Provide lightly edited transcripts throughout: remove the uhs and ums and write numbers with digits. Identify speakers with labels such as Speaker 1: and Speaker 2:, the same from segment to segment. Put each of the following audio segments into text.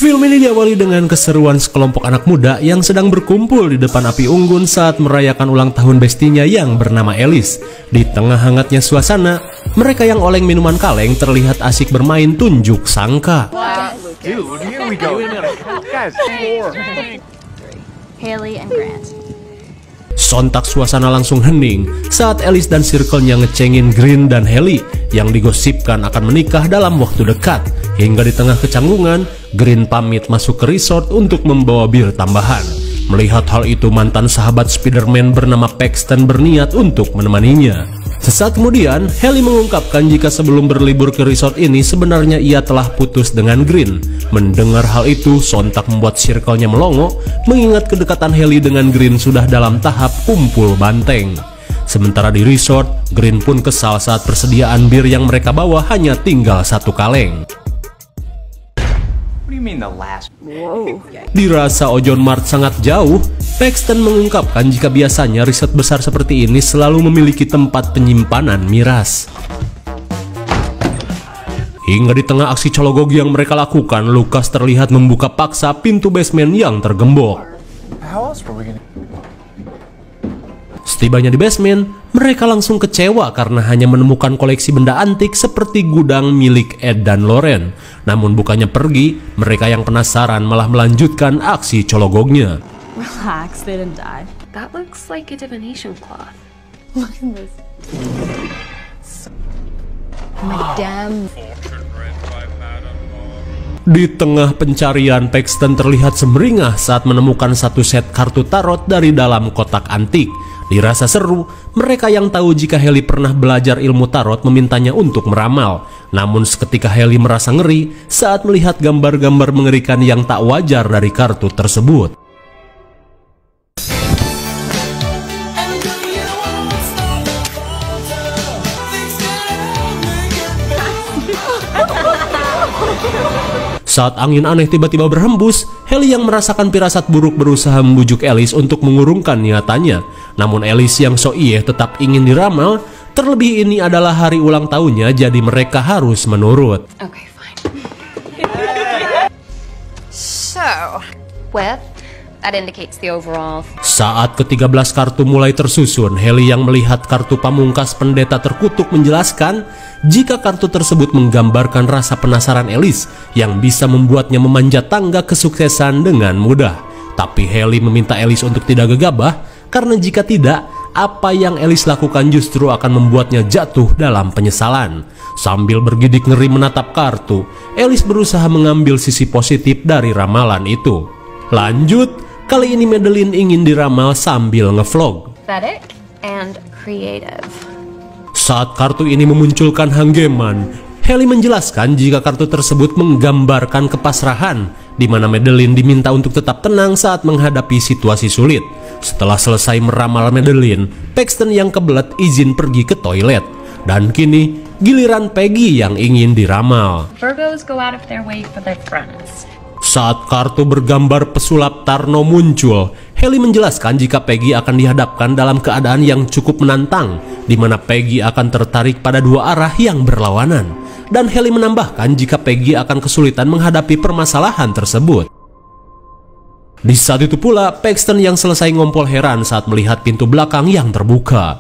Speaker 1: Film ini diawali dengan keseruan sekelompok anak muda yang sedang berkumpul di depan api unggun saat merayakan ulang tahun bestinya yang bernama Alice. Di tengah hangatnya suasana, mereka yang oleng minuman kaleng terlihat asik bermain tunjuk sangka.
Speaker 2: Dude, here we go. Guys,
Speaker 3: Haley and Grant.
Speaker 1: Sontak suasana langsung hening saat Alice dan circle-nya ngecengin Green dan Haley yang digosipkan akan menikah dalam waktu dekat. Hingga di tengah kecanggungan, Green pamit masuk ke resort untuk membawa bir tambahan. Melihat hal itu, mantan sahabat Spider-Man bernama Paxton berniat untuk menemaninya. Sesaat kemudian, Haley mengungkapkan jika sebelum berlibur ke resort ini sebenarnya ia telah putus dengan Green. Mendengar hal itu, sontak membuat circle-nya melongo, mengingat kedekatan Haley dengan Green sudah dalam tahap kumpul banteng. Sementara di resort, Green pun kesal saat persediaan bir yang mereka bawa hanya tinggal 1 kaleng. Dirasa Ojon Mart sangat jauh, Paxton mengungkapkan jika biasanya riset besar seperti ini selalu memiliki tempat penyimpanan miras. Hingga di tengah aksi cologog yang mereka lakukan, Lucas terlihat membuka paksa pintu basement yang tergembok. Setibanya di basement, mereka langsung kecewa karena hanya menemukan koleksi benda antik seperti gudang milik Ed dan Lauren. Namun bukannya pergi, mereka yang penasaran malah melanjutkan aksi cologognya.
Speaker 3: Relax, they didn't die.
Speaker 4: That looks like a divination cloth.
Speaker 3: Look at this. Madame.
Speaker 1: Di tengah pencarian, Paxton terlihat semeringah saat menemukan 1 set kartu tarot dari dalam kotak antik. Dirasa seru, mereka yang tahu jika Haley pernah belajar ilmu tarot memintanya untuk meramal. Namun seketika Haley merasa ngeri saat melihat gambar-gambar mengerikan yang tak wajar dari kartu tersebut. Saat angin aneh tiba-tiba berhembus, Haley yang merasakan firasat buruk berusaha membujuk Alice untuk mengurungkan niatannya. Namun Alice yang so ieh tetap ingin diramal, terlebih ini adalah hari ulang tahunnya, jadi mereka harus menurut.
Speaker 4: Okay, fine. So, with that indicates the overall.
Speaker 1: Saat ke-13 kartu mulai tersusun, Haley yang melihat kartu pamungkas pendeta terkutuk menjelaskan jika kartu tersebut menggambarkan rasa penasaran Alice yang bisa membuatnya memanjat tangga kesuksesan dengan mudah. Tapi Haley meminta Alice untuk tidak gegabah, karena jika tidak, apa yang Alice lakukan justru akan membuatnya jatuh dalam penyesalan. Sambil bergidik ngeri menatap kartu, Alice berusaha mengambil sisi positif dari ramalan itu. Lanjut, kali ini Madeline ingin diramal sambil ngevlog.
Speaker 4: Pathetic and creative.
Speaker 1: Saat kartu ini memunculkan hanggeman, Haley menjelaskan jika kartu tersebut menggambarkan kepasrahan, di mana Madeline diminta untuk tetap tenang saat menghadapi situasi sulit. Setelah selesai meramal Madeline, Paxton yang kebelet izin pergi ke toilet. Dan kini, giliran Peggy yang ingin diramal.
Speaker 4: Virgos go out of their way for their friends.
Speaker 1: Saat kartu bergambar pesulap Tarno muncul, Haley menjelaskan jika Peggy akan dihadapkan dalam keadaan yang cukup menantang, di mana Peggy akan tertarik pada 2 arah yang berlawanan. Dan Haley menambahkan jika Peggy akan kesulitan menghadapi permasalahan tersebut. Di saat itu pula, Paxton yang selesai ngompol heran saat melihat pintu belakang yang terbuka.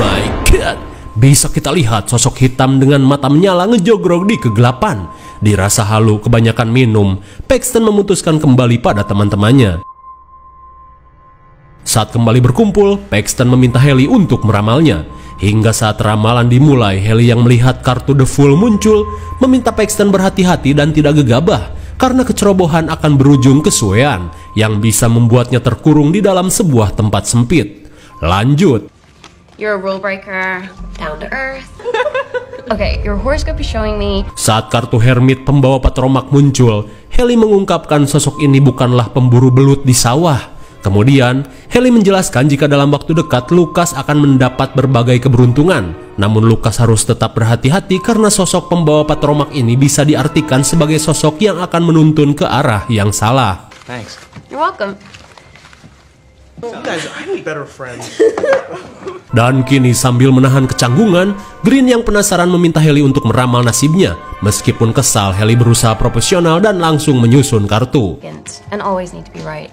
Speaker 1: My God, bisa kita lihat sosok hitam dengan mata menyala ngejogrok di kegelapan. Dirasa halu kebanyakan minum, Paxton memutuskan kembali pada teman-temannya. Saat kembali berkumpul, Paxton meminta Haley untuk meramalnya. Hingga saat ramalan dimulai, Haley yang melihat kartu The Fool muncul, meminta Paxton berhati-hati dan tidak gegabah, karena kecerobohan akan berujung kesuean yang bisa membuatnya terkurung di dalam sebuah tempat sempit. Lanjut.
Speaker 4: You're a rule breaker, down to earth. Okay, your horoscope is showing me.
Speaker 1: Saat kartu Hermit pembawa patromak muncul, Haley mengungkapkan sosok ini bukanlah pemburu belut di sawah. Kemudian, Haley menjelaskan jika dalam waktu dekat Lucas akan mendapat berbagai keberuntungan. Namun Lucas harus tetap berhati-hati karena sosok pembawa patromak ini bisa diartikan sebagai sosok yang akan menuntun ke arah yang salah.
Speaker 2: Thanks.
Speaker 4: You're welcome.
Speaker 5: Guys, I need better friends.
Speaker 1: Dan kini sambil menahan kecanggungan, Green yang penasaran meminta Hailey untuk meramal nasibnya. Meskipun kesal, Hailey berusaha profesional dan langsung menyusun kartu.
Speaker 4: And always need to be right.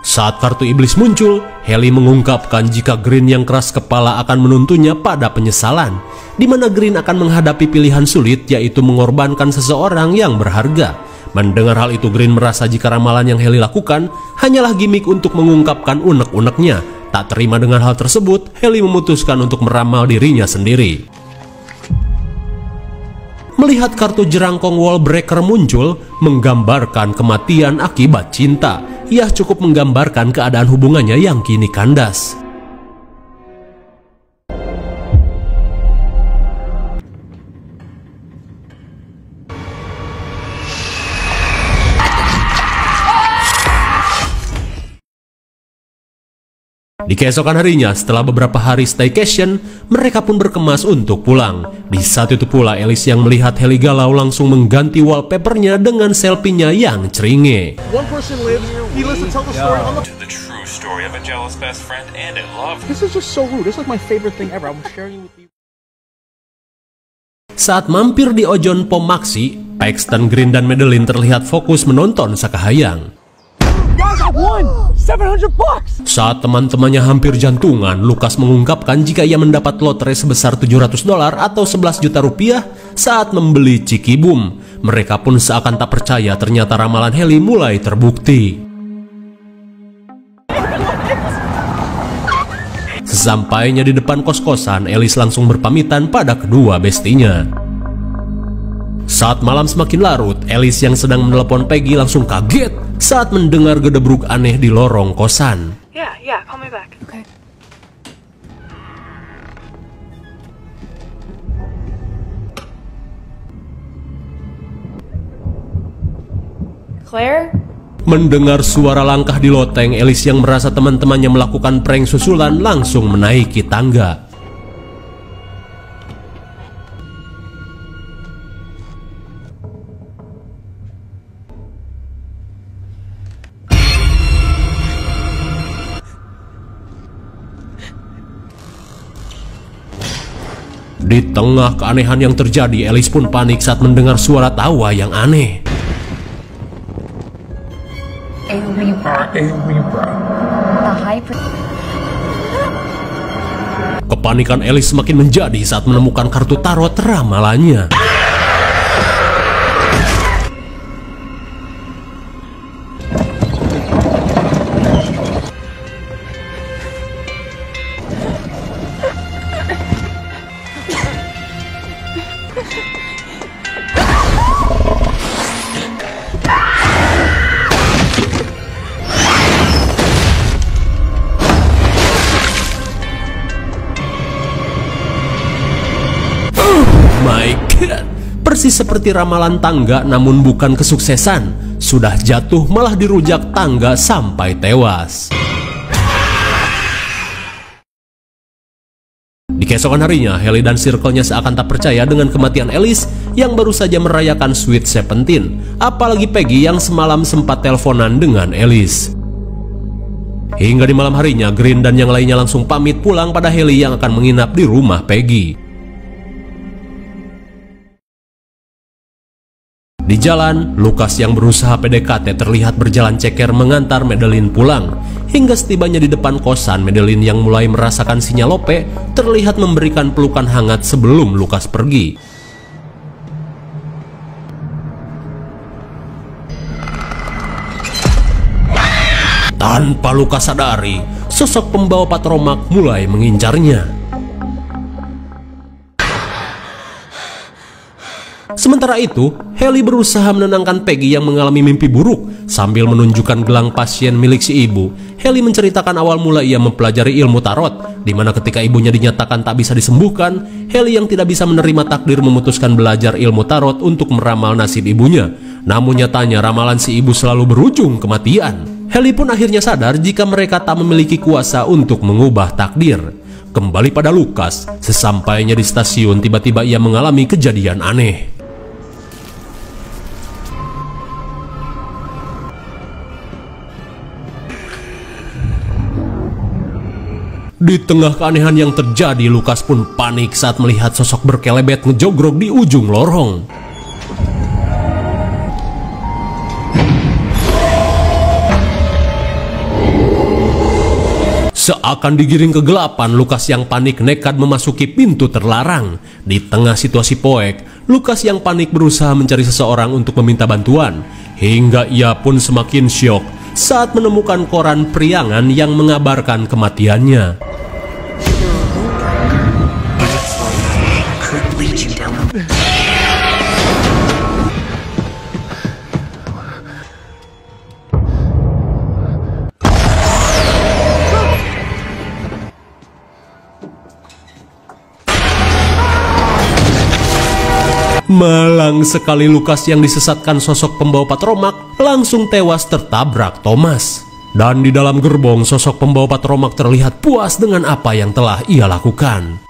Speaker 1: Saat kartu iblis muncul, Hailey mengungkapkan jika Green yang keras kepala akan menuntunnya pada penyesalan, di mana Green akan menghadapi pilihan sulit, yaitu mengorbankan seseorang yang berharga. Mendengar hal itu, Green merasa jika ramalan yang Hailey lakukan hanyalah gimmick untuk mengungkapkan unek-uneknya. Tak terima dengan hal tersebut, Hailey memutuskan untuk meramal dirinya sendiri. Melihat kartu jerangkong wall breaker muncul, menggambarkan kematian akibat cinta. Ia cukup menggambarkan keadaan hubungannya yang kini kandas. Di keesokan harinya, setelah beberapa hari staycation, mereka pun berkemas untuk pulang. Di saat itu pula, Alice yang melihat Hailey galau langsung mengganti wallpapernya dengan selfie-nya yang ceringe.
Speaker 5: One person lives, he lives to tell the story.
Speaker 6: The true story of a jealous best friend and a love.
Speaker 5: This is just so rude. This is like my favorite thing ever. I'm sharing with you.
Speaker 1: Saat mampir di Ojon Pom Maxi, Paxton, Green, dan Madeline terlihat fokus menonton sakahayang.
Speaker 5: Guys, I won $700.
Speaker 1: Saat teman-temannya hampir jantungan, Lucas mengungkapkan jika ia mendapat lotre sebesar $700 atau 11 juta rupiah saat membeli Ciki Boom. Mereka pun seakan tak percaya ternyata ramalan Hailey mulai terbukti. Sesampainya di depan kos-kosan, Alice langsung berpamitan pada kedua bestinya. Saat malam semakin larut, Alice yang sedang menelepon Peggy langsung kaget saat mendengar gedebruk aneh di lorong kosan.
Speaker 7: Yeah, call me back.
Speaker 3: Okay.
Speaker 4: Claire?
Speaker 1: Mendengar suara langkah di loteng, Alice yang merasa teman-temannya melakukan prank susulan langsung menaiki tangga. Di tengah keanehan yang terjadi, Alice pun panik saat mendengar suara tawa yang aneh. Kepanikan Alice semakin menjadi saat menemukan kartu tarot ramalannya. My God, persis seperti ramalan tangga namun bukan kesuksesan. Sudah jatuh malah dirujak tangga sampai tewas. Di keesokan harinya, Hailey dan circle-nya seakan tak percaya dengan kematian Alice yang baru saja merayakan Sweet 17. Apalagi Peggy yang semalam sempat teleponan dengan Alice. Hingga di malam harinya, Green dan yang lainnya langsung pamit pulang pada Hailey yang akan menginap di rumah Peggy. Di jalan, Lucas yang berusaha PDKT terlihat berjalan ceker mengantar Madeline pulang. Hingga setibanya di depan kosan, Madeline yang mulai merasakan sinyal lope terlihat memberikan pelukan hangat sebelum Lucas pergi. Tanpa Lucas sadari, sosok pembawa patromak mulai mengincarnya. Sementara itu, Hailey berusaha menenangkan Peggy yang mengalami mimpi buruk. Sambil menunjukkan gelang pasien milik si ibu, Hailey menceritakan awal mula ia mempelajari ilmu tarot, di mana ketika ibunya dinyatakan tak bisa disembuhkan, Hailey yang tidak bisa menerima takdir memutuskan belajar ilmu tarot untuk meramal nasib ibunya. Namun nyatanya ramalan si ibu selalu berujung kematian. Hailey pun akhirnya sadar jika mereka tak memiliki kuasa untuk mengubah takdir. Kembali pada Lucas, sesampainya di stasiun tiba-tiba ia mengalami kejadian aneh. Di tengah keanehan yang terjadi, Lukas pun panik saat melihat sosok berkelebet ngejogrok di ujung lorong. Seakan digiring kegelapan, Lukas yang panik nekat memasuki pintu terlarang. Di tengah situasi poek, Lukas yang panik berusaha mencari seseorang untuk meminta bantuan. Hingga ia pun semakin syok saat menemukan koran priangan yang mengabarkan kematiannya. Malang sekali Lukas yang disesatkan sosok pembawa patromak langsung tewas tertabrak Thomas. Dan di dalam gerbong, sosok pembawa patromak terlihat puas dengan apa yang telah ia lakukan.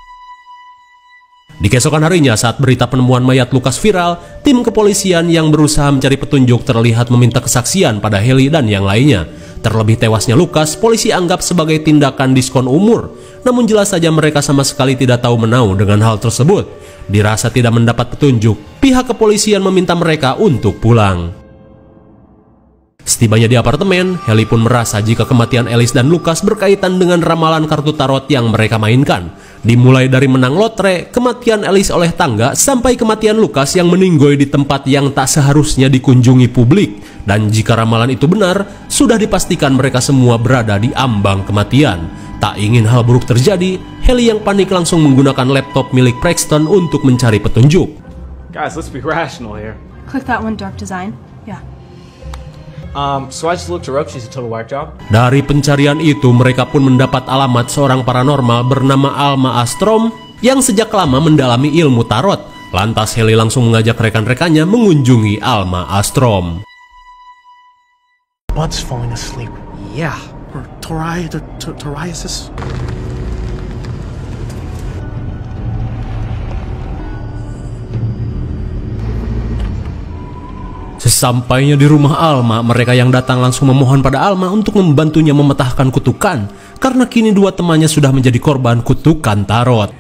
Speaker 1: Di keesokan harinya, saat berita penemuan mayat Lukas viral, tim kepolisian yang berusaha mencari petunjuk terlihat meminta kesaksian pada Haley dan yang lainnya. Terlebih tewasnya Lukas, polisi anggap sebagai tindakan diskon umur. Namun jelas saja mereka sama sekali tidak tahu menau dengan hal tersebut. Dirasa tidak mendapat petunjuk, pihak kepolisian meminta mereka untuk pulang. Setibanya di apartemen, Haley pun merasa jika kematian Alice dan Lukas berkaitan dengan ramalan kartu tarot yang mereka mainkan. Dimulai dari menang lotre, kematian Alice oleh tangga, sampai kematian Lukas yang meninggoy di tempat yang tak seharusnya dikunjungi publik. Dan jika ramalan itu benar, sudah dipastikan mereka semua berada di ambang kematian. Tak ingin hal buruk terjadi, Haley yang panik langsung menggunakan laptop milik Paxton untuk mencari petunjuk.
Speaker 5: Guys, let's be rational here.
Speaker 3: Click that one, dark design. Yeah.
Speaker 5: So I just looked her up. She's a total whack job.
Speaker 1: Dari pencarian itu, mereka pun mendapat alamat seorang paranormal bernama Alma Astrom yang sejak lama mendalami ilmu tarot. Lantas Haley langsung mengajak rekan-rekannya mengunjungi Alma Astrom.
Speaker 5: Bud's falling asleep.
Speaker 2: Yeah.
Speaker 5: Or psoriasis.
Speaker 1: Sesampainya di rumah Alma, mereka yang datang langsung memohon pada Alma untuk membantunya memetahkan kutukan, karena kini dua temannya sudah menjadi korban kutukan tarot.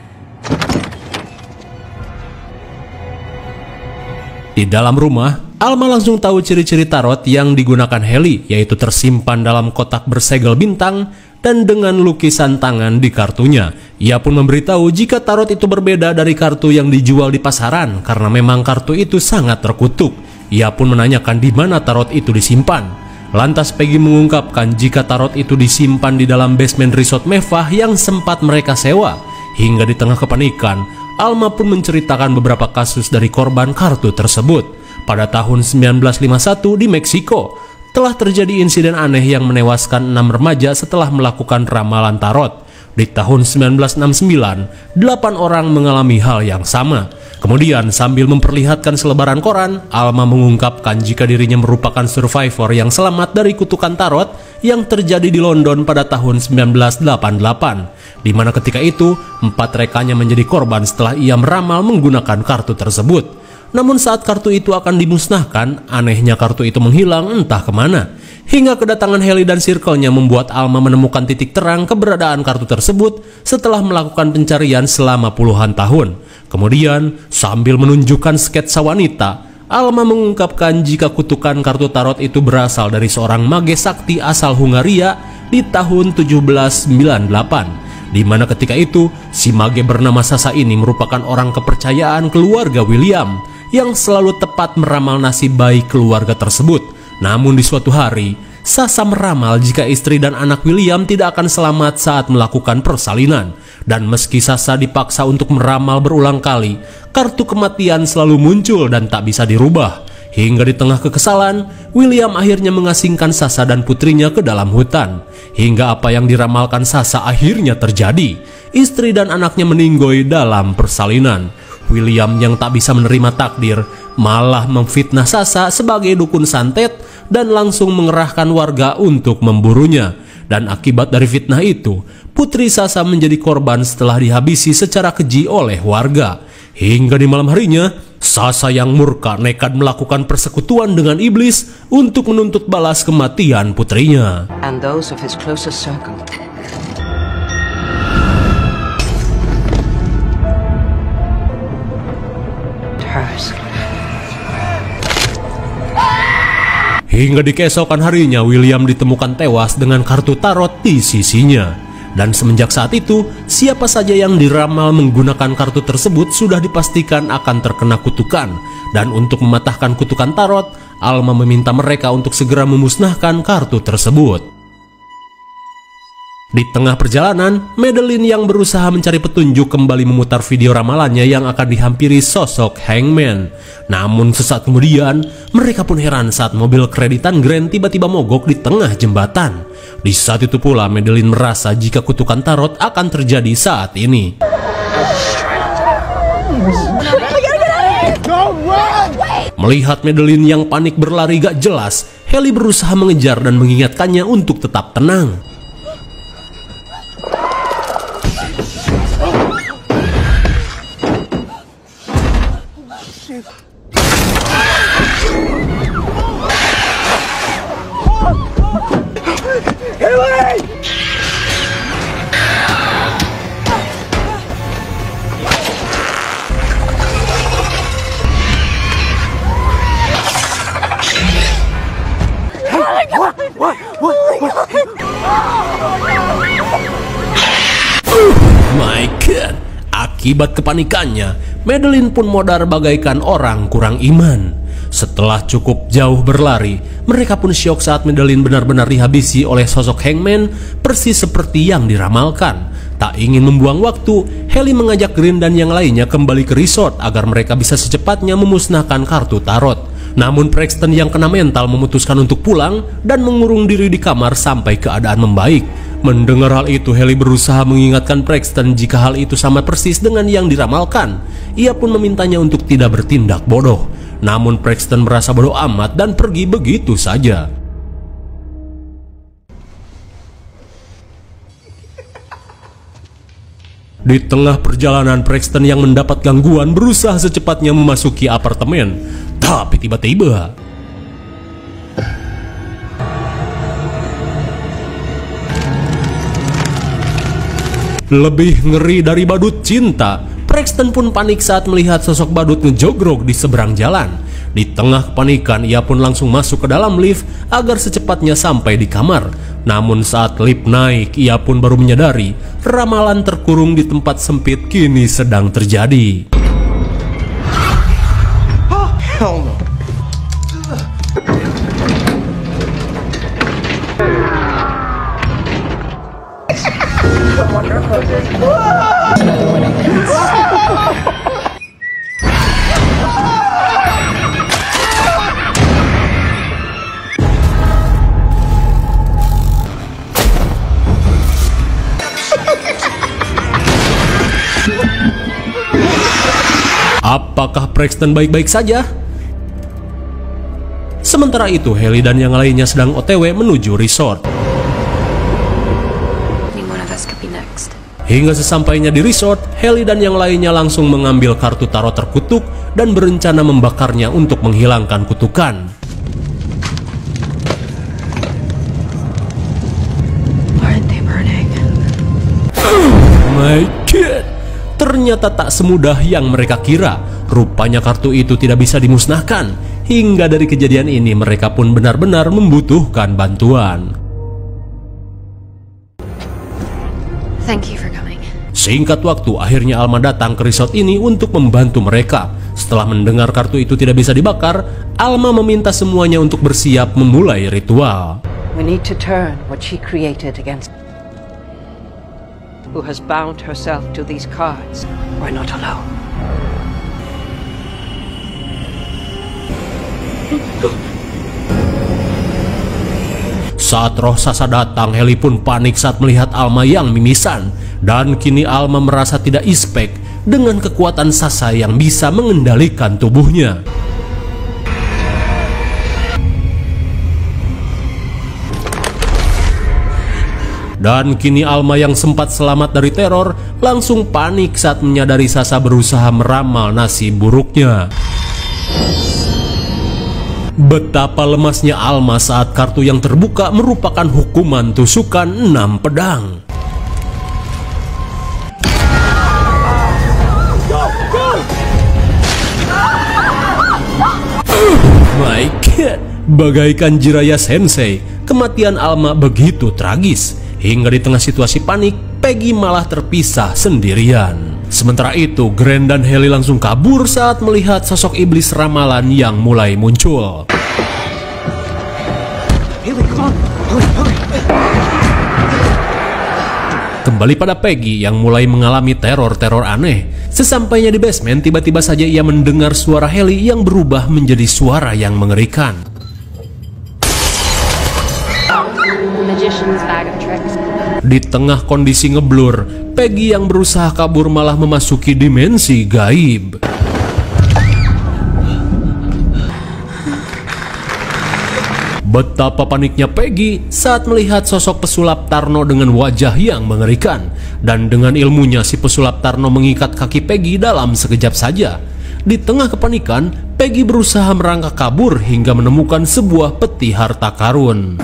Speaker 1: Di dalam rumah, Alma langsung tahu ciri-ciri tarot yang digunakan Haley, yaitu tersimpan dalam kotak bersegel bintang dan dengan lukisan tangan di kartunya. Ia pun memberitahu jika tarot itu berbeda dari kartu yang dijual di pasaran karena memang kartu itu sangat terkutuk. Ia pun menanyakan di mana tarot itu disimpan. Lantas Peggy mengungkapkan jika tarot itu disimpan di dalam basement resort mewah yang sempat mereka sewa. Hingga di tengah kepanikan, Alma pun menceritakan beberapa kasus dari korban kartu tersebut. Pada tahun 1951 di Meksiko, telah terjadi insiden aneh yang menewaskan 6 remaja setelah melakukan ramalan tarot. Di tahun 1969, 8 orang mengalami hal yang sama. Kemudian sambil memperlihatkan selebaran koran, Alma mengungkapkan jika dirinya merupakan survivor yang selamat dari kutukan tarot yang terjadi di London pada tahun 1988, di mana ketika itu 4 rekannya menjadi korban setelah ia meramal menggunakan kartu tersebut. Namun saat kartu itu akan dimusnahkan, anehnya kartu itu menghilang entah kemana. Hingga kedatangan Haley dan circle-nya membuat Alma menemukan titik terang keberadaan kartu tersebut setelah melakukan pencarian selama puluhan tahun. Kemudian, sambil menunjukkan sketsa wanita, Alma mengungkapkan jika kutukan kartu tarot itu berasal dari seorang mage sakti asal Hungaria di tahun 1798. Di mana ketika itu, si mage bernama Sasa ini merupakan orang kepercayaan keluarga William yang selalu tepat meramal nasib baik keluarga tersebut. Namun di suatu hari, Sasa meramal jika istri dan anak William tidak akan selamat saat melakukan persalinan. Dan meski Sasa dipaksa untuk meramal berulang kali, kartu kematian selalu muncul dan tak bisa dirubah. Hingga di tengah kekesalan, William akhirnya mengasingkan Sasa dan putrinya ke dalam hutan. Hingga apa yang diramalkan Sasa akhirnya terjadi. Istri dan anaknya meninggoy dalam persalinan. William yang tak bisa menerima takdir malah memfitnah Sasa sebagai dukun santet dan langsung mengerahkan warga untuk memburunya. Dan akibat dari fitnah itu, putri Sasa menjadi korban setelah dihabisi secara keji oleh warga. Hingga di malam harinya, Sasa yang murka nekat melakukan persekutuan dengan iblis untuk menuntut balas kematian putrinya.
Speaker 7: And those of his closest circle.
Speaker 1: Hingga di keesokan harinya William ditemukan tewas dengan kartu tarot di sisinya. Dan semenjak saat itu, siapa saja yang diramal menggunakan kartu tersebut sudah dipastikan akan terkena kutukan. Dan untuk mematahkan kutukan tarot, Alma meminta mereka untuk segera memusnahkan kartu tersebut. Di tengah perjalanan, Madeline yang berusaha mencari petunjuk kembali memutar video ramalannya yang akan dihampiri sosok Hangman. Namun sesaat kemudian, mereka pun heran saat mobil kreditan Grant tiba-tiba mogok di tengah jembatan. Di saat itu pula Madeline merasa jika kutukan tarot akan terjadi saat ini. Melihat Madeline yang panik berlari gak jelas, Haley berusaha mengejar dan mengingatkannya untuk tetap tenang. My God, akibat kepanikannya, Madeline pun modar bagaikan orang kurang iman. Setelah cukup jauh berlari, mereka pun syok saat Madeline benar-benar dihabisi oleh sosok Hangman, persis seperti yang diramalkan. Tak ingin membuang waktu, Haley mengajak Green dan yang lainnya kembali ke resort agar mereka bisa secepatnya memusnahkan kartu tarot. Namun Paxton yang kena mental memutuskan untuk pulang dan mengurung diri di kamar sampai keadaan membaik. Mendengar hal itu, Haley berusaha mengingatkan Paxton jika hal itu sama persis dengan yang diramalkan. Ia pun memintanya untuk tidak bertindak bodoh. Namun Paxton merasa bodoh amat dan pergi begitu saja. Di tengah perjalanan, Paxton yang mendapat gangguan berusaha secepatnya memasuki apartemen. Tapi tiba-tiba lebih ngeri dari badut cinta, Paxton pun panik saat melihat sosok badut ngejogrok di seberang jalan. Di tengah kepanikan, ia pun langsung masuk ke dalam lift agar secepatnya sampai di kamar. Namun saat lift naik, ia pun baru menyadari ramalan terkurung di tempat sempit kini sedang terjadi.
Speaker 2: Hell no.
Speaker 1: Apakah Paxton baik-baik saja? Sementara itu, Haley dan yang lainnya sedang OTW menuju resort. Hingga sesampainya di resort, Haley dan yang lainnya langsung mengambil kartu tarot terkutuk dan berencana membakarnya untuk menghilangkan kutukan. My God, ternyata tak semudah yang mereka kira. Rupanya kartu itu tidak bisa dimusnahkan. Hingga dari kejadian ini mereka pun benar-benar membutuhkan bantuan.
Speaker 4: Thank you for coming.
Speaker 1: Singkat waktu, akhirnya Alma datang ke resort ini untuk membantu mereka. Setelah mendengar kartu itu tidak bisa dibakar, Alma meminta semuanya untuk bersiap memulai ritual.
Speaker 7: We need to turn what she created against who has bound herself to these cards. We're not alone.
Speaker 1: Saat roh Sasa datang, Haley pun panik saat melihat Alma yang mimisan. Dan kini Alma merasa tidak ispek dengan kekuatan Sasa yang bisa mengendalikan tubuhnya. Dan kini Alma yang sempat selamat dari teror langsung panik saat menyadari Sasa berusaha meramal nasib buruknya. Betapa lemasnya Alma saat kartu yang terbuka merupakan hukuman tusukan 6 pedang. My God. Bagaikan Jiraiya Sensei, kematian Alma begitu tragis. Hingga di tengah situasi panik, Peggy malah terpisah sendirian. Sementara itu, Grant dan Haley langsung kabur saat melihat sosok iblis ramalan yang mulai muncul. Kembali pada Peggy yang mulai mengalami teror-teror aneh. Sesampainya di basement, tiba-tiba saja ia mendengar suara Haley yang berubah menjadi suara yang mengerikan. Di tengah kondisi ngeblur, Peggy yang berusaha kabur malah memasuki dimensi gaib. Betapa paniknya Peggy saat melihat sosok pesulap Tarno dengan wajah yang mengerikan. Dan dengan ilmunya si pesulap Tarno mengikat kaki Peggy dalam sekejap saja. Di tengah kepanikan, Peggy berusaha merangkak kabur hingga menemukan sebuah peti harta karun.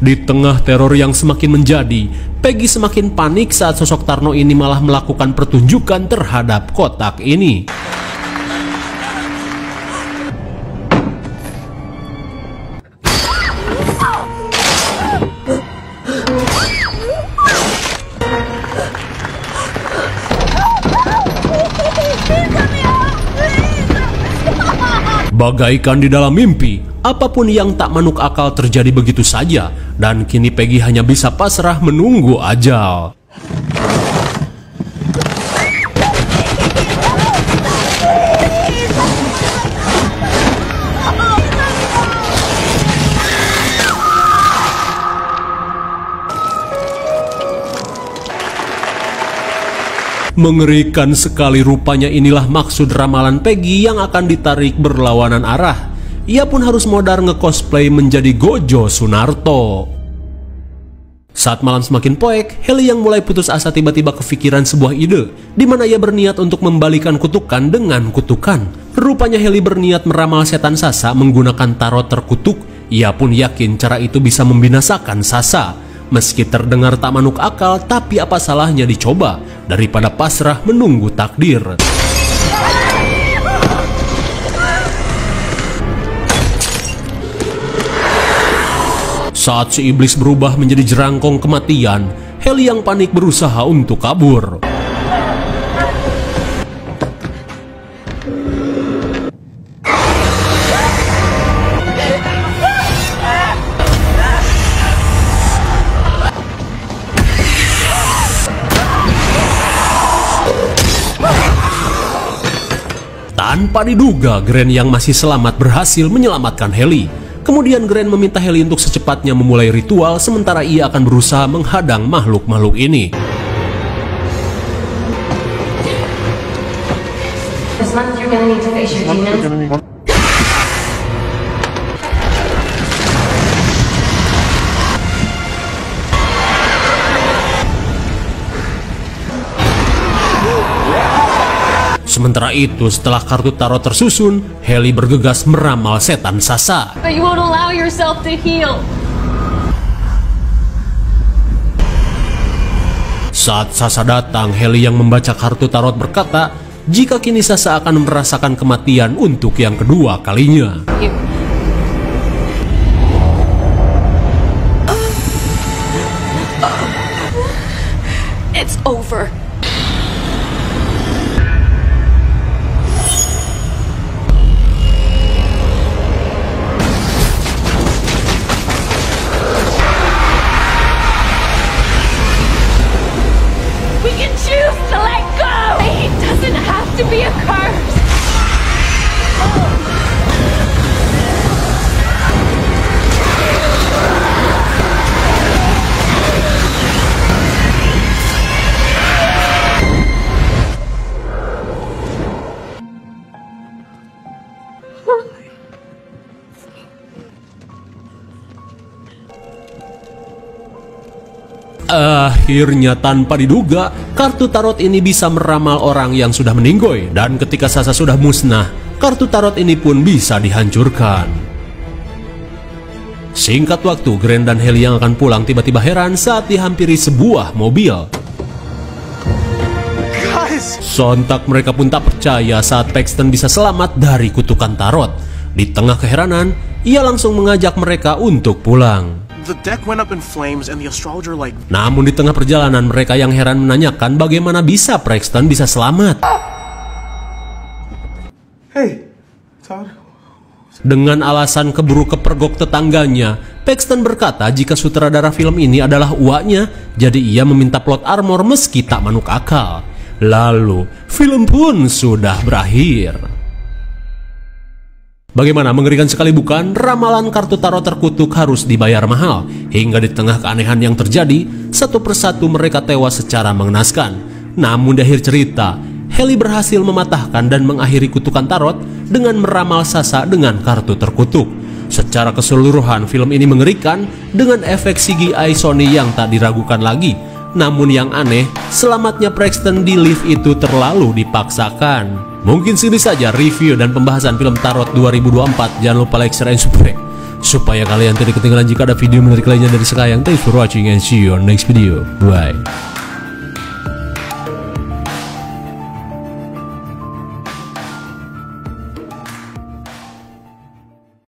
Speaker 1: Di tengah teror yang semakin menjadi, Peggy semakin panik saat sosok Tarno ini malah melakukan pertunjukan terhadap kotak ini. Bagaikan di dalam mimpi, apapun yang tak manuk akal terjadi begitu saja, dan kini Peggy hanya bisa pasrah menunggu ajal. Mengerikan sekali, rupanya inilah maksud ramalan Peggy yang akan ditarik berlawanan arah. Ia pun harus modar nge-cosplay menjadi Gojo Sunarto. Saat malam semakin poek, Haley yang mulai putus asa tiba-tiba kepikiran sebuah ide, di mana ia berniat untuk membalikan kutukan dengan kutukan. Rupanya Haley berniat meramal setan Sasa menggunakan tarot terkutuk. Ia pun yakin cara itu bisa membinasakan Sasa. Meski terdengar tak manuk akal, tapi apa salahnya dicoba daripada pasrah menunggu takdir. Saat si iblis berubah menjadi jerangkong kematian, Haley yang panik berusaha untuk kabur. Tanpa diduga, Grant yang masih selamat berhasil menyelamatkan Haley. Kemudian Grant meminta Haley untuk secepatnya memulai ritual, sementara ia akan berusaha menghadang makhluk-makhluk ini.
Speaker 4: This month you're gonna need to face your demons.
Speaker 1: Sementara itu, setelah kartu tarot tersusun, Haley bergegas meramal setan Sasa.
Speaker 4: But you won't allow yourself to heal.
Speaker 1: Saat Sasa datang, Haley yang membaca kartu tarot berkata, jika kini Sasa akan merasakan kematian untuk yang kedua kalinya.
Speaker 4: It's over.
Speaker 1: Akhirnya tanpa diduga, kartu tarot ini bisa meramal orang yang sudah meninggoy, dan ketika Sasa sudah musnah, kartu tarot ini pun bisa dihancurkan. Singkat waktu, Grant dan Haley yang akan pulang tiba-tiba heran saat dihampiri sebuah mobil.
Speaker 2: this.
Speaker 1: Sontak mereka pun tak percaya saat Paxton bisa selamat dari kutukan tarot. Di tengah keheranan, ia langsung mengajak mereka untuk pulang.
Speaker 2: The deck went up in flames and the astrologer like...
Speaker 1: Namun di tengah perjalanan, mereka yang heran menanyakan bagaimana bisa Paxton bisa selamat.
Speaker 2: Hey, Todd.
Speaker 1: Dengan alasan keburu kepergok tetangganya, Paxton berkata jika sutradara film ini adalah uaknya, jadi ia meminta plot armor meski tak manuk akal. Lalu, film pun sudah berakhir. Bagaimana, mengerikan sekali bukan? Ramalan kartu tarot terkutuk harus dibayar mahal. Hingga di tengah keanehan yang terjadi, satu persatu mereka tewas secara mengenaskan. Namun di akhir cerita, Haley berhasil mematahkan dan mengakhiri kutukan tarot dengan meramal Sasha dengan kartu terkutuk. Secara keseluruhan, film ini mengerikan dengan efek CGI Sony yang tak diragukan lagi. Namun yang aneh, selamatnya Paxton di lift itu terlalu dipaksakan. Mungkin segini saja review dan pembahasan film Tarot 2024. Jangan lupa like, share, dan subscribe supaya kalian tidak ketinggalan jika ada video menarik lainnya dari Sekayang. Thanks for watching and see you on next video. Bye.